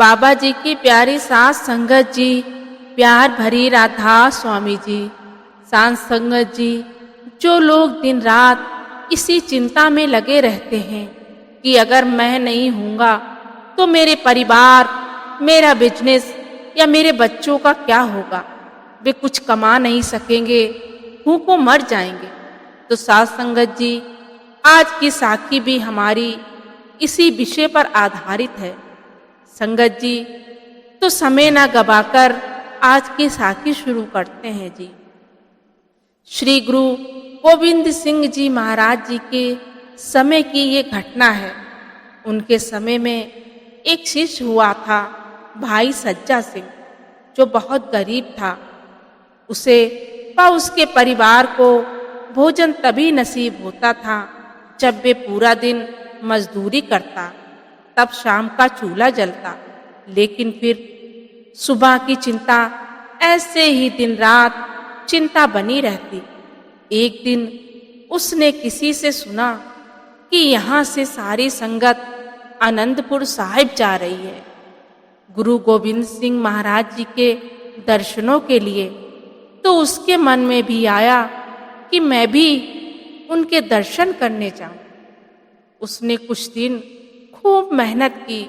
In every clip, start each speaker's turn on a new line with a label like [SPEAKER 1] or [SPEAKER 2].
[SPEAKER 1] बाबा जी की प्यारी साथ संगत जी, प्यार भरी राधा स्वामी जी, सांत संगत जी, जो लोग दिन रात इसी चिंता में लगे रहते हैं कि अगर मैं नहीं हूँगा तो मेरे परिवार, मेरा बिजनेस या मेरे बच्चों का क्या होगा, वे कुछ कमा नहीं सकेंगे, भूखों मर जाएंगे। तो साथ संगत जी, आज की साखी भी हमारी इसी विषय पर आधारित है। संगत जी, तो समय ना गवाकर आज की साखी शुरू करते हैं जी। श्री गुरु गोविंद सिंह जी महाराज जी के समय की ये घटना है। उनके समय में एक शिष्य हुआ था भाई सज्जा सिंह, जो बहुत गरीब था। उसे व उसके परिवार को भोजन तभी नसीब होता था जब वे पूरा दिन मजदूरी करता, तब शाम का चूल्हा जलता। लेकिन फिर सुबह की चिंता ऐसे ही दिन रात चिंता बनी रहती। एक दिन उसने किसी से सुना कि यहाँ से सारी संगत आनंदपुर साहिब जा रही है, गुरु गोविंद सिंह महाराज जी के दर्शनों के लिए। तो उसके मन में भी आया कि मैं भी उनके दर्शन करने जाऊं। उसने कुछ दिन खूब मेहनत की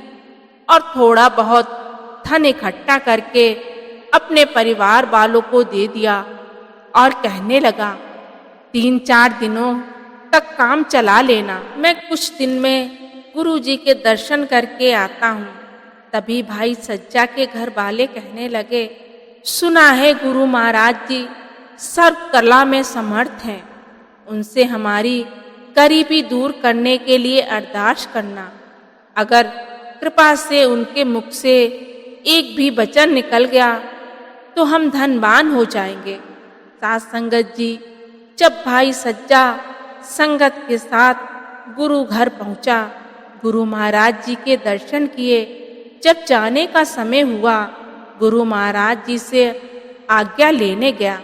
[SPEAKER 1] और थोड़ा बहुत धन इकट्ठा करके अपने परिवार वालों को दे दिया और कहने लगा, 3-4 दिनों तक काम चला लेना, मैं कुछ दिन में गुरु जी के दर्शन करके आता हूँ। तभी भाई सज्जा के घर वाले कहने लगे, सुना है गुरु महाराज जी सर्व कला में समर्थ हैं, उनसे हमारी गरीबी दूर करने के लिए अरदास करना। अगर कृपा से उनके मुख से एक भी वचन निकल गया तो हम धनवान हो जाएंगे। साथ संगत जी, जब भाई सज्जा संगत के साथ गुरु घर पहुंचा, गुरु महाराज जी के दर्शन किए। जब जाने का समय हुआ, गुरु महाराज जी से आज्ञा लेने गया।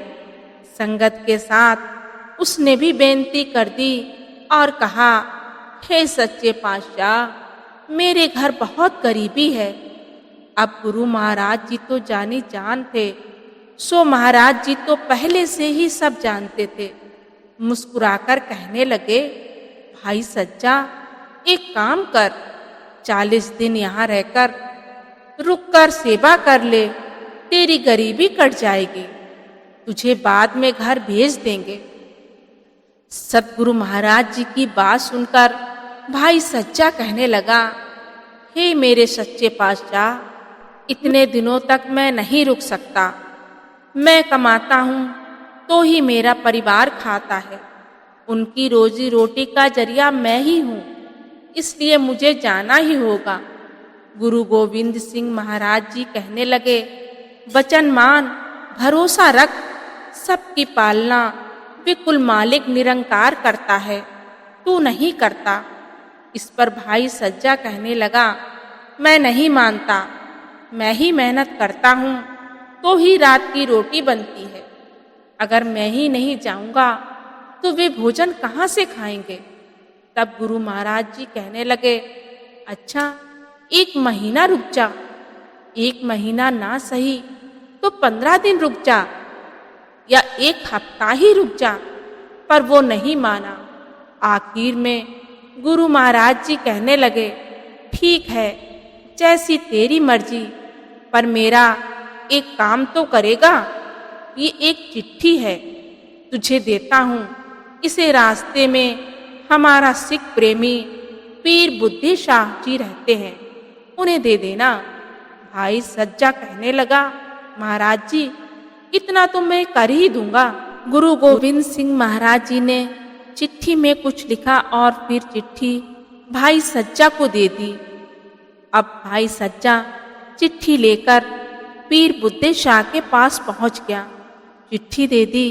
[SPEAKER 1] संगत के साथ उसने भी बेनती कर दी और कहा, हे सच्चे पातशाह, मेरे घर बहुत गरीबी है। अब गुरु महाराज जी तो जानी जान थे, सो महाराज जी तो पहले से ही सब जानते थे। मुस्कुराकर कहने लगे, भाई सज्जा, एक काम कर, 40 दिन यहाँ रहकर रुककर सेवा कर ले, तेरी गरीबी कट जाएगी, तुझे बाद में घर भेज देंगे। सतगुरु महाराज जी की बात सुनकर भाई सच्चा कहने लगा, हे मेरे सच्चे पातशाह, इतने दिनों तक मैं नहीं रुक सकता। मैं कमाता हूँ तो ही मेरा परिवार खाता है, उनकी रोजी रोटी का जरिया मैं ही हूँ, इसलिए मुझे जाना ही होगा। गुरु गोविंद सिंह महाराज जी कहने लगे, वचन मान, भरोसा रख, सबकी पालना बिल्कुल मालिक निरंकार करता है, तू नहीं करता। इस पर भाई सज्जा कहने लगा, मैं नहीं मानता, मैं ही मेहनत करता हूँ तो ही रात की रोटी बनती है। अगर मैं ही नहीं जाऊँगा तो वे भोजन कहाँ से खाएंगे। तब गुरु महाराज जी कहने लगे, अच्छा 1 महीना रुक जा, 1 महीना ना सही तो 15 दिन रुक जा या 1 हफ्ता ही रुक जा। पर वो नहीं माना। आखिर में गुरु महाराज जी कहने लगे, ठीक है, जैसी तेरी मर्जी, पर मेरा एक काम तो करेगा। ये एक चिट्ठी है, तुझे देता हूँ, इसे रास्ते में हमारा सिख प्रेमी पीर बुद्धि शाह जी रहते हैं, उन्हें दे देना। भाई सज्जा कहने लगा, महाराज जी, इतना तो मैं कर ही दूंगा। गुरु गोविंद सिंह महाराज जी ने चिट्ठी में कुछ लिखा और फिर चिट्ठी भाई सज्जा को दे दी। अब भाई सज्जा चिट्ठी लेकर पीर बुद्धे शाह के पास पहुंच गया। चिट्ठी दे दी।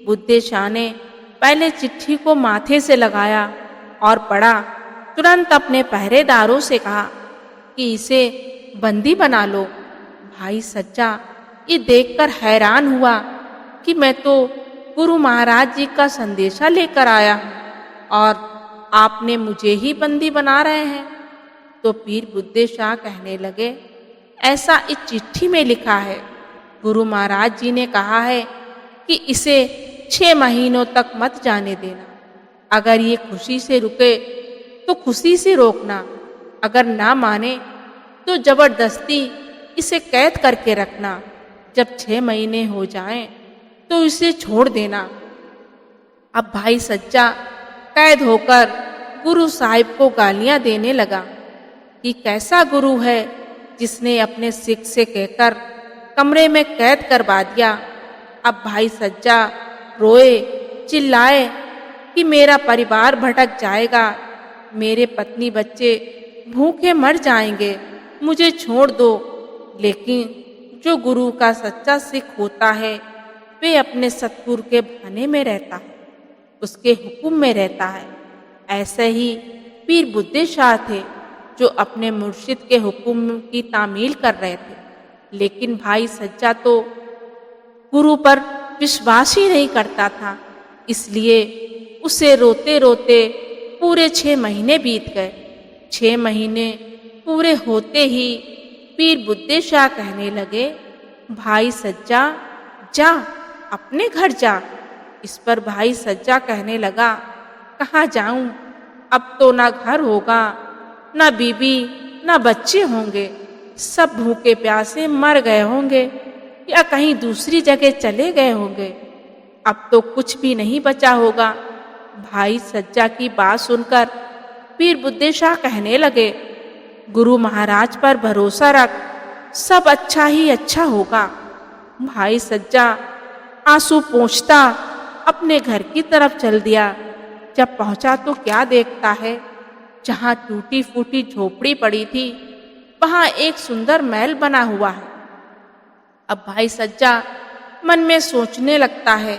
[SPEAKER 1] बुद्धे शाह ने पहले चिट्ठी को माथे से लगाया और पढ़ा। तुरंत अपने पहरेदारों से कहा कि इसे बंदी बना लो। भाई सज्जा ये देखकर हैरान हुआ कि मैं तो गुरु महाराज जी का संदेशा लेकर आया हूँ और आपने मुझे ही बंदी बना रहे हैं। तो पीर बुद्धे शाह कहने लगे, ऐसा इस चिट्ठी में लिखा है। गुरु महाराज जी ने कहा है कि इसे 6 महीनों तक मत जाने देना। अगर ये खुशी से रुके तो खुशी से रोकना, अगर ना माने तो जबरदस्ती इसे कैद करके रखना। जब 6 महीने हो जाएं तो इसे छोड़ देना। अब भाई सज्जा कैद होकर गुरु साहिब को गालियां देने लगा कि कैसा गुरु है जिसने अपने सिख से कहकर कमरे में कैद करवा दिया। अब भाई सज्जा रोए, चिल्लाए कि मेरा परिवार भटक जाएगा, मेरे पत्नी बच्चे भूखे मर जाएंगे, मुझे छोड़ दो। लेकिन जो गुरु का सच्चा सिख होता है वे अपने सतगुरु के भाने में रहता है, उसके हुक्म में रहता है। ऐसे ही पीर बुद्धे शाह थे जो अपने मुर्शिद के हुक्म की तामील कर रहे थे। लेकिन भाई सज्जा तो गुरु पर विश्वास ही नहीं करता था, इसलिए उसे रोते रोते पूरे 6 महीने बीत गए। 6 महीने पूरे होते ही पीर बुद्धे शाह कहने लगे, भाई सज्जा जा, अपने घर जा। इस पर भाई सज्जा कहने लगा, कहाँ जाऊं, अब तो ना घर होगा, ना बीबी, ना बच्चे होंगे, सब भूखे प्यासे मर गए होंगे या कहीं दूसरी जगह चले गए होंगे, अब तो कुछ भी नहीं बचा होगा। भाई सज्जा की बात सुनकर पीर बुद्धे शाह कहने लगे, गुरु महाराज पर भरोसा रख, सब अच्छा ही अच्छा होगा। भाई सज्जा आंसू पोंछता अपने घर की तरफ चल दिया। जब पहुंचा तो क्या देखता है, जहां टूटी फूटी झोपड़ी पड़ी थी वहां एक सुंदर महल बना हुआ है। अब भाई सज्जा मन में सोचने लगता है,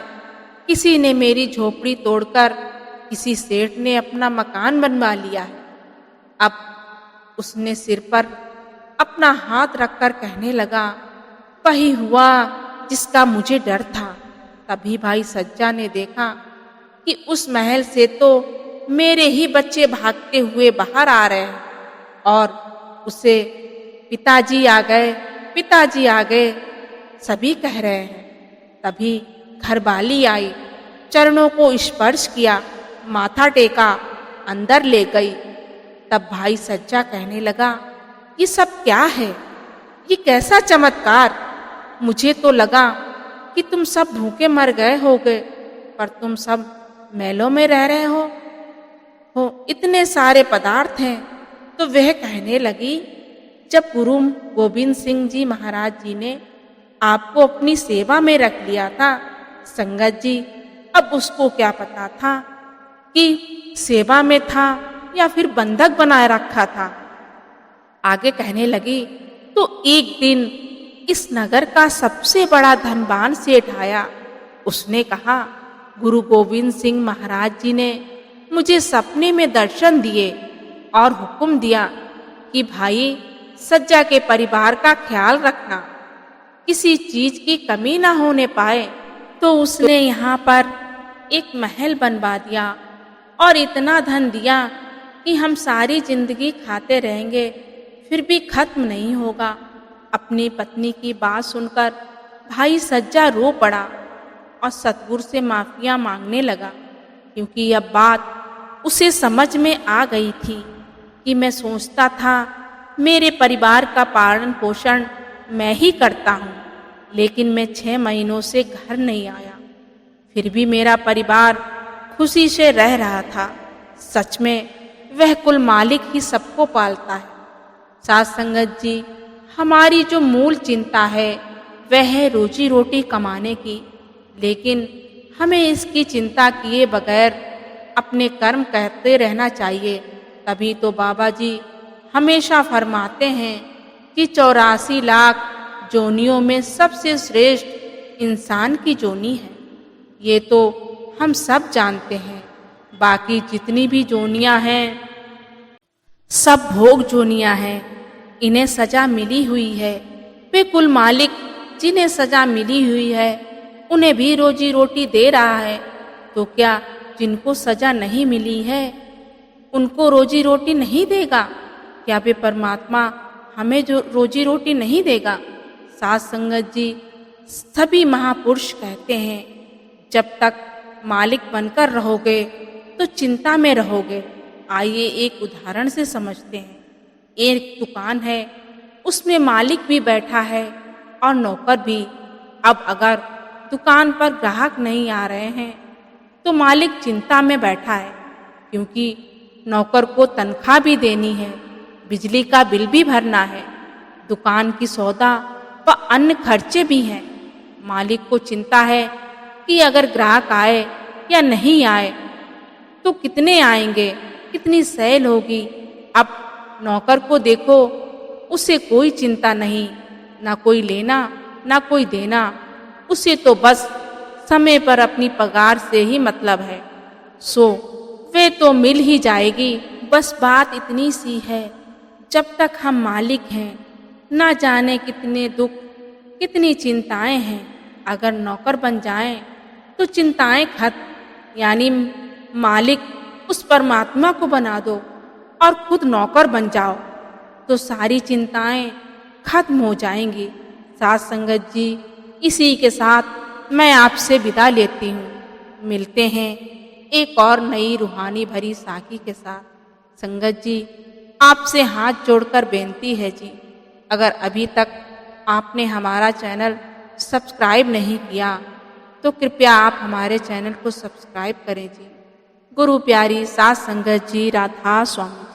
[SPEAKER 1] किसी ने मेरी झोपड़ी तोड़कर किसी सेठ ने अपना मकान बनवा लिया है। अब उसने सिर पर अपना हाथ रखकर कहने लगा, वही हुआ जिसका मुझे डर था। तभी भाई सज्जा ने देखा कि उस महल से तो मेरे ही बच्चे भागते हुए बाहर आ रहे हैं और उसे पिताजी आ गए, पिताजी आ गए सभी कह रहे हैं। तभी घरवाली आई, चरणों को स्पर्श किया, माथा टेका, अंदर ले गई। तब भाई सज्जा कहने लगा, ये सब क्या है, ये कैसा चमत्कार। मुझे तो लगा कि तुम सब भूखे मर गए होगे, पर तुम सब महलों में रह रहे हो इतने सारे पदार्थ हैं। तो वह कहने लगी, जब गुरु गोविंद सिंह जी महाराज जी ने आपको अपनी सेवा में रख लिया था संगत जी, अब उसको क्या पता था कि सेवा में था या फिर बंधक बनाए रखा था। आगे कहने लगी, तो एक दिन इस नगर का सबसे बड़ा धनवान सेठ आया। उसने कहा, गुरु गोविंद सिंह महाराज जी ने मुझे सपने में दर्शन दिए और हुक्म दिया कि भाई सज्जा के परिवार का ख्याल रखना, किसी चीज की कमी ना होने पाए। तो उसने यहाँ पर एक महल बनवा दिया और इतना धन दिया कि हम सारी जिंदगी खाते रहेंगे फिर भी खत्म नहीं होगा। अपनी पत्नी की बात सुनकर भाई सज्जा रो पड़ा और सतगुरु से माफिया मांगने लगा, क्योंकि यह बात उसे समझ में आ गई थी कि मैं सोचता था मेरे परिवार का पालन पोषण मैं ही करता हूँ, लेकिन मैं 6 महीनों से घर नहीं आया, फिर भी मेरा परिवार खुशी से रह रहा था। सच में वह कुल मालिक ही सबको पालता है। साथ संगत जी, हमारी जो मूल चिंता है वह है रोजी रोटी कमाने की, लेकिन हमें इसकी चिंता किए बगैर अपने कर्म करते रहना चाहिए। तभी तो बाबा जी हमेशा फरमाते हैं कि 84 लाख जोनियों में सबसे श्रेष्ठ इंसान की जोनी है। ये तो हम सब जानते हैं। बाकी जितनी भी जोनियां हैं सब भोग जोनियां हैं, इन्हें सजा मिली हुई है। वे कुल मालिक जिन्हें सजा मिली हुई है उन्हें भी रोजी रोटी दे रहा है, तो क्या जिनको सजा नहीं मिली है उनको रोजी रोटी नहीं देगा? क्या वे परमात्मा हमें जो रोजी रोटी नहीं देगा। साध संगत जी, सभी महापुरुष कहते हैं जब तक मालिक बनकर रहोगे तो चिंता में रहोगे। आइए एक उदाहरण से समझते हैं। एक दुकान है, उसमें मालिक भी बैठा है और नौकर भी। अब अगर दुकान पर ग्राहक नहीं आ रहे हैं तो मालिक चिंता में बैठा है, क्योंकि नौकर को तनख्वाह भी देनी है, बिजली का बिल भी भरना है, दुकान की सौदा व अन्य खर्चे भी हैं। मालिक को चिंता है कि अगर ग्राहक आए या नहीं आए तो कितने आएंगे, कितनी सेल होगी। अब नौकर को देखो, उसे कोई चिंता नहीं, ना कोई लेना ना कोई देना, उसे तो बस समय पर अपनी पगार से ही मतलब है। सो वे तो मिल ही जाएगी, बस बात इतनी सी है। जब तक हम मालिक हैं, ना जाने कितने दुख कितनी चिंताएं हैं। अगर नौकर बन जाएं तो चिंताएं खत्म, यानी मालिक उस परमात्मा को बना दो और खुद नौकर बन जाओ तो सारी चिंताएं खत्म हो जाएंगी। साथ संगत जी, इसी के साथ मैं आपसे विदा लेती हूँ। मिलते हैं एक और नई रूहानी भरी साखी के साथ। संगत जी, आपसे हाथ जोड़कर बेनती है जी, अगर अभी तक आपने हमारा चैनल सब्सक्राइब नहीं किया तो कृपया आप हमारे चैनल को सब्सक्राइब करें जी। गुरु प्यारी साथ संगत जी, राधा स्वामी।